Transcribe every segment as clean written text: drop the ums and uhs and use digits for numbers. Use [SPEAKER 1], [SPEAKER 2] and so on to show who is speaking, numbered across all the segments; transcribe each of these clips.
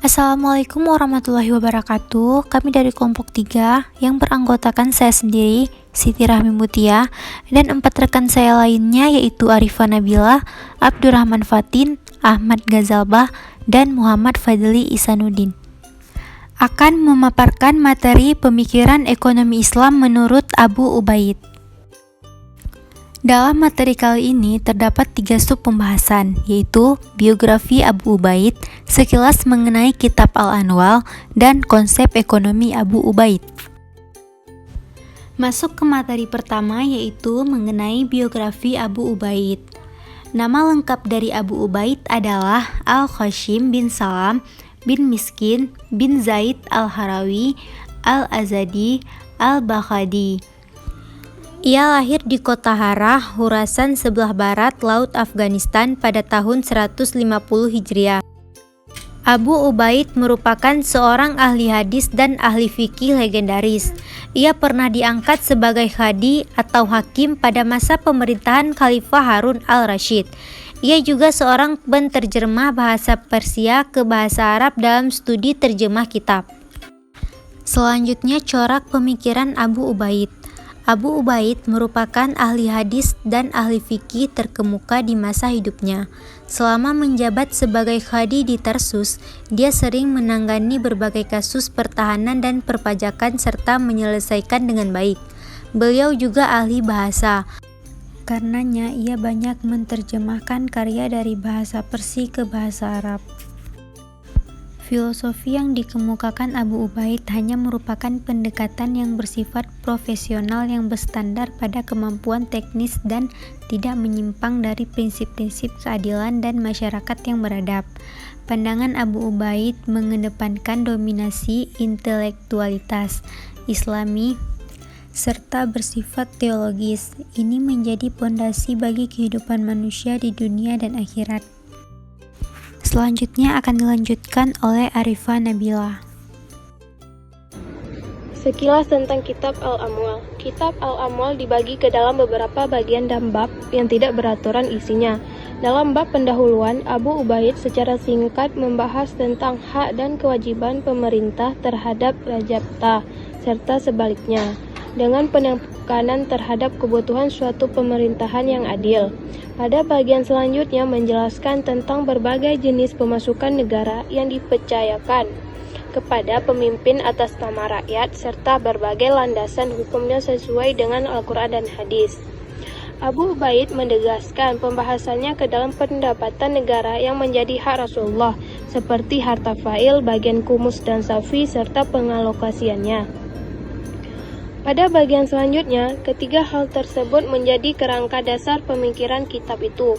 [SPEAKER 1] Assalamualaikum warahmatullahi wabarakatuh. Kami dari kelompok 3 yang beranggotakan saya sendiri, Siti Rahmi Mutia, dan 4 rekan saya lainnya yaitu Arifah Nabila, Abdurrahman Fatin, Ahmad Ghazalbah, dan Muhammad Fadli Isanuddin akan memaparkan materi pemikiran ekonomi Islam menurut Abu Ubaid. Dalam materi kali ini terdapat 3 sub pembahasan, yaitu biografi Abu Ubaid, sekilas mengenai kitab Al-Anwal, dan konsep ekonomi Abu Ubaid. Masuk ke materi pertama, yaitu mengenai biografi Abu Ubaid. Nama lengkap dari Abu Ubaid adalah Al-Khashim bin Salam bin Miskin bin Zaid Al-Harawi Al-Azadi Al-Bakhadi. Ia lahir di kota Harah, Khurasan sebelah barat Laut Afghanistan pada tahun 150 Hijriah. Abu Ubaid merupakan seorang ahli hadis dan ahli fikih legendaris. Ia pernah diangkat sebagai qadhi atau hakim pada masa pemerintahan Khalifah Harun al-Rasyid. Ia juga seorang penterjemah bahasa Persia ke bahasa Arab dalam studi terjemah kitab. Selanjutnya, corak pemikiran Abu Ubaid. Abu Ubaid merupakan ahli hadis dan ahli fikih terkemuka di masa hidupnya. Selama menjabat sebagai qadhi di Tarsus, dia sering menangani berbagai kasus pertahanan dan perpajakan serta menyelesaikan dengan baik. Beliau juga ahli bahasa. Karenanya ia banyak menerjemahkan karya dari bahasa Persia ke bahasa Arab. Filosofi yang dikemukakan Abu Ubaid hanya merupakan pendekatan yang bersifat profesional yang berstandar pada kemampuan teknis dan tidak menyimpang dari prinsip-prinsip keadilan dan masyarakat yang beradab. Pandangan Abu Ubaid mengedepankan dominasi intelektualitas Islami serta bersifat teologis. Ini menjadi pondasi bagi kehidupan manusia di dunia dan akhirat. Selanjutnya akan dilanjutkan oleh Arifah Nabila.
[SPEAKER 2] Sekilas tentang kitab Al-Amwal. Kitab Al-Amwal dibagi ke dalam beberapa bagian dan bab yang tidak beraturan isinya. Dalam bab pendahuluan, Abu Ubaid secara singkat membahas tentang hak dan kewajiban pemerintah terhadap rajabta, serta sebaliknya, dengan penekanan terhadap kebutuhan suatu pemerintahan yang adil. Pada bagian selanjutnya menjelaskan tentang berbagai jenis pemasukan negara yang dipercayakan kepada pemimpin atas nama rakyat serta berbagai landasan hukumnya sesuai dengan Al-Quran dan hadis. Abu Ubaid menegaskan pembahasannya ke dalam pendapatan negara yang menjadi hak Rasulullah, seperti harta fa'il, bagian kumus dan safi, serta pengalokasiannya. Pada bagian selanjutnya, ketiga hal tersebut menjadi kerangka dasar pemikiran kitab itu.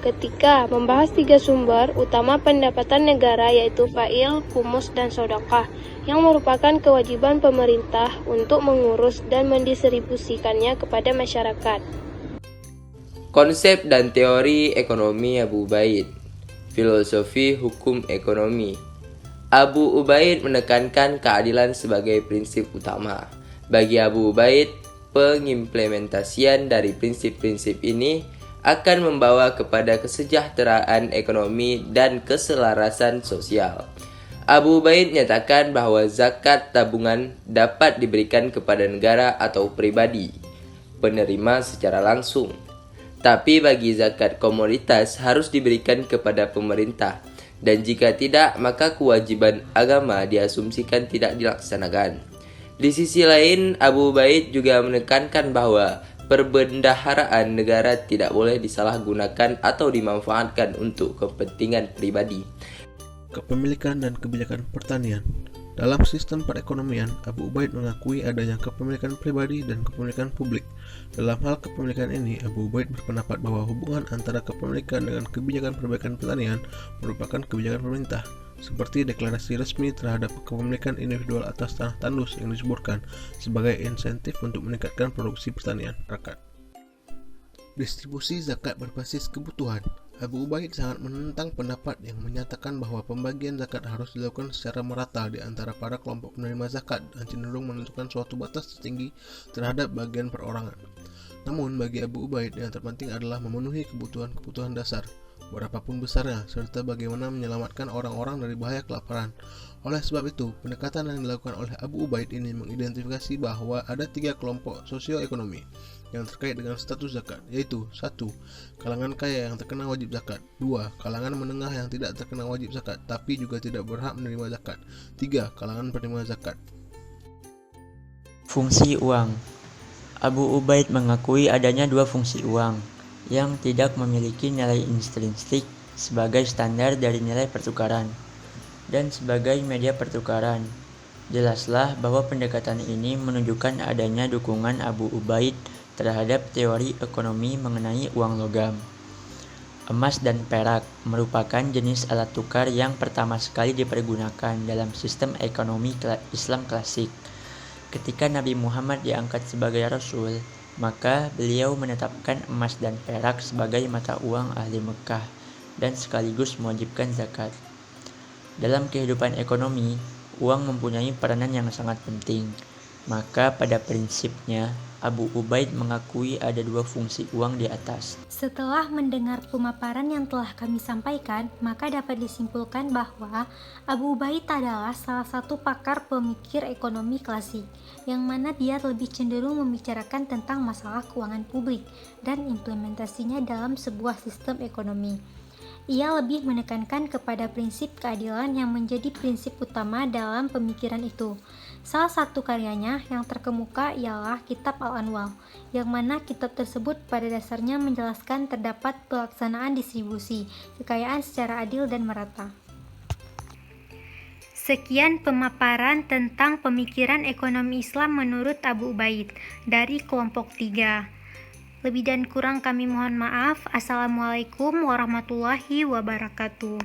[SPEAKER 2] Ketika membahas 3 sumber utama pendapatan negara, yaitu fa'il, kumus, dan sedekah, yang merupakan kewajiban pemerintah untuk mengurus dan mendistribusikannya kepada masyarakat.
[SPEAKER 3] Konsep dan teori ekonomi Abu Ubaid. Filosofi hukum ekonomi. Abu Ubaid menekankan keadilan sebagai prinsip utama. Bagi Abu Ubaid, pengimplementasian dari prinsip-prinsip ini akan membawa kepada kesejahteraan ekonomi dan keselarasan sosial. Abu Ubaid menyatakan bahwa zakat tabungan dapat diberikan kepada negara atau pribadi penerima secara langsung. Tapi bagi zakat komoditas harus diberikan kepada pemerintah, dan jika tidak, maka kewajiban agama diasumsikan tidak dilaksanakan. Di sisi lain, Abu Ubaid juga menekankan bahwa perbendaharaan negara tidak boleh disalahgunakan atau dimanfaatkan untuk kepentingan pribadi.
[SPEAKER 4] Kepemilikan dan kebijakan pertanian. Dalam sistem perekonomian, Abu Ubaid mengakui adanya kepemilikan pribadi dan kepemilikan publik. Dalam hal kepemilikan ini, Abu Ubaid berpendapat bahwa hubungan antara kepemilikan dengan kebijakan perbaikan pertanian merupakan kebijakan pemerintah, seperti deklarasi resmi terhadap kepemilikan individual atas tanah tandus yang disuburkan sebagai insentif untuk meningkatkan produksi pertanian rakyat. Distribusi zakat berbasis kebutuhan. Abu Ubaid sangat menentang pendapat yang menyatakan bahwa pembagian zakat harus dilakukan secara merata di antara para kelompok penerima zakat dan cenderung menentukan suatu batas tertinggi terhadap bagian perorangan. Namun bagi Abu Ubaid yang terpenting adalah memenuhi kebutuhan-kebutuhan dasar. berapapun besarnya, serta bagaimana menyelamatkan orang-orang dari bahaya kelaparan. Oleh sebab itu, pendekatan yang dilakukan oleh Abu Ubaid ini mengidentifikasi bahwa ada 3 kelompok sosioekonomi yang terkait dengan status zakat, yaitu 1. Kalangan kaya yang terkena wajib zakat. 2. Kalangan menengah yang tidak terkena wajib zakat, tapi juga tidak berhak menerima zakat. 3. Kalangan penerima zakat.
[SPEAKER 5] Fungsi uang. Abu Ubaid mengakui adanya 2 fungsi uang yang tidak memiliki nilai intrinsik sebagai standar dari nilai pertukaran dan sebagai media pertukaran. Jelaslah bahwa pendekatan ini menunjukkan adanya dukungan Abu Ubaid terhadap teori ekonomi mengenai uang logam. Emas dan perak merupakan jenis alat tukar yang pertama sekali dipergunakan dalam sistem ekonomi Islam klasik. Ketika Nabi Muhammad diangkat sebagai Rasul, maka beliau menetapkan emas dan perak sebagai mata uang ahli Mekah dan sekaligus mewajibkan zakat. Dalam kehidupan ekonomi, uang mempunyai peranan yang sangat penting. Maka pada prinsipnya, Abu Ubaid mengakui ada 2 fungsi uang di atas.
[SPEAKER 1] Setelah mendengar pemaparan yang telah kami sampaikan, maka dapat disimpulkan bahwa Abu Ubaid adalah salah satu pakar pemikir ekonomi klasik, yang mana dia lebih cenderung membicarakan tentang masalah keuangan publik dan implementasinya dalam sebuah sistem ekonomi. Ia lebih menekankan kepada prinsip keadilan yang menjadi prinsip utama dalam pemikiran itu. Salah satu karyanya yang terkemuka ialah Kitab Al-Anwal, yang mana kitab tersebut pada dasarnya menjelaskan terdapat pelaksanaan distribusi kekayaan secara adil dan merata. Sekian pemaparan tentang pemikiran ekonomi Islam menurut Abu Ubaid dari kelompok 3. Lebih dan kurang kami mohon maaf. Assalamualaikum warahmatullahi wabarakatuh.